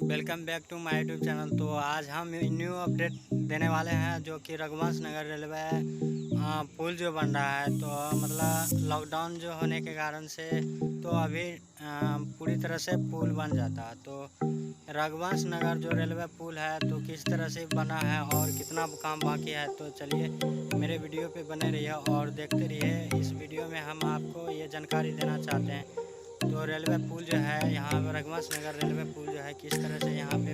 Welcome back to my YouTube channel. तो आज हम न्यू अपडेट देने वाले हैं जो कि रघुवंश नगर रेलवे पुल जो बन रहा है। तो मतलब लॉकडाउन जो होने के कारण से तो अभी पूरी तरह से पुल बन जाता। तो रघुवंश नगर जो रेलवे पुल है तो किस तरह से बना है और कितना काम बाकी है, तो चलिए मेरे वीडियो पे बने रहिए और देखते रहिए। इस वीडियो में हम आपको ये जानकारी देना चाहते हैं तो रेलवे पुल जो है यहाँ पर रघुवंश नगर रेलवे पुल जो है किस तरह से यहाँ पे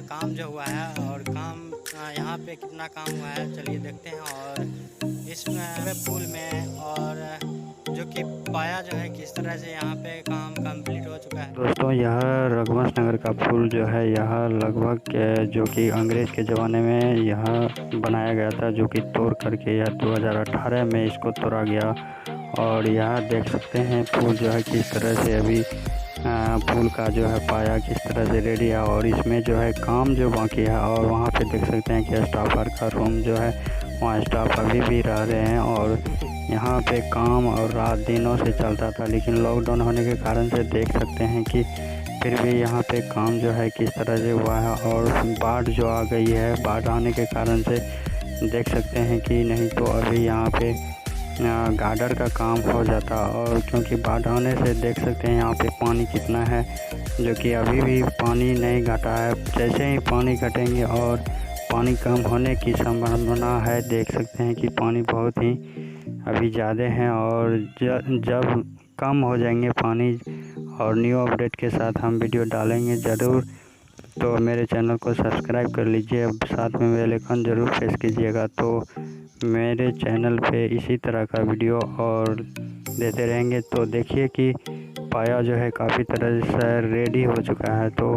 काम जो हुआ है और काम यहाँ पे कितना काम हुआ है, चलिए देखते हैं। और इस रेलवे पुल में और जो कि पाया जो है किस तरह से यहाँ पे काम कंप्लीट हो चुका है। दोस्तों, यह रघुवंश नगर का पुल जो है यह लगभग जो कि अंग्रेज़ के ज़माने में यह बनाया गया था, जो कि तोड़ करके यह 2018 में इसको तोड़ा गया। और यह देख सकते हैं पुल जो है किस तरह से अभी पुल का जो है पाया किस तरह से रेडी है और इसमें जो है काम जो बाकी है। और वहाँ पे देख सकते हैं कि स्टाफर का रूम जो है वहाँ स्टाफ अभी भी रह रहे हैं और यहाँ पे काम और रात दिनों से चलता था, लेकिन लॉकडाउन होने के कारण से देख सकते हैं कि फिर भी यहाँ पे काम जो है किस तरह से हुआ है। और बाढ़ जो आ गई है, बाढ़ आने के कारण से देख सकते हैं कि नहीं तो अभी यहाँ पे गार्डर का काम हो जाता। और क्योंकि बाढ़ आने से देख सकते हैं यहाँ पे पानी कितना है, जो कि अभी भी पानी नहीं घटा है। जैसे ही पानी घटेंगे और पानी कम होने की संभावना है, देख सकते हैं कि पानी बहुत ही अभी ज़्यादा है। और जब कम हो जाएंगे पानी और न्यू अपडेट के साथ हम वीडियो डालेंगे ज़रूर। तो मेरे चैनल को सब्सक्राइब कर लीजिए, अब साथ में बेल आइकन ज़रूर प्रेस कीजिएगा। तो मेरे चैनल पे इसी तरह का वीडियो और देते रहेंगे। तो देखिए कि पाया जो है काफ़ी तरह से रेडी हो चुका है। तो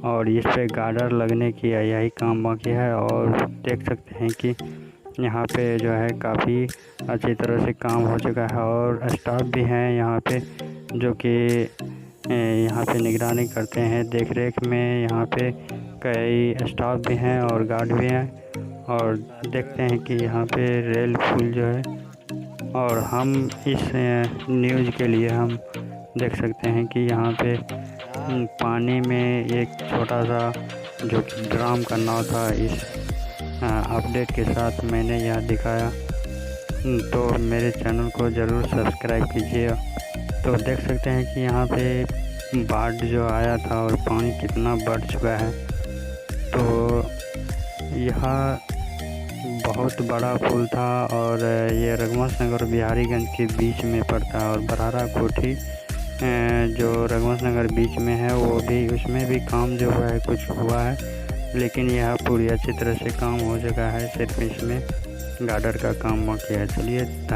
और इस पे गार्डर लगने की यही काम बाकी है। और देख सकते हैं कि यहाँ पे जो है काफ़ी अच्छी तरह से काम हो चुका है और स्टाफ भी हैं यहाँ पे, जो कि यहाँ पे निगरानी करते हैं, देख रेख में। यहाँ पे कई स्टाफ भी हैं और गार्ड भी हैं। और देखते हैं कि यहाँ पे रेल पुल जो है, और हम इस न्यूज़ के लिए हम देख सकते हैं कि यहाँ पे पानी में एक छोटा सा जो कि ड्राम का नाव था, इस अपडेट के साथ मैंने यह दिखाया। तो मेरे चैनल को ज़रूर सब्सक्राइब कीजिए। तो देख सकते हैं कि यहाँ पे बाढ़ जो आया था और पानी कितना बढ़ चुका है। तो यह बहुत बड़ा पुल था और ये रघुवंश नगर और बिहारीगंज के बीच में पड़ता है। और बरारा कोठी जो रघुवंश नगर बीच में है वो भी, उसमें भी काम जो है कुछ हुआ है, लेकिन यह पूरी अच्छी तरह से काम हो चुका है। सिर्फ इसमें गार्डर का काम बाकी है। चलिए धन्यवाद।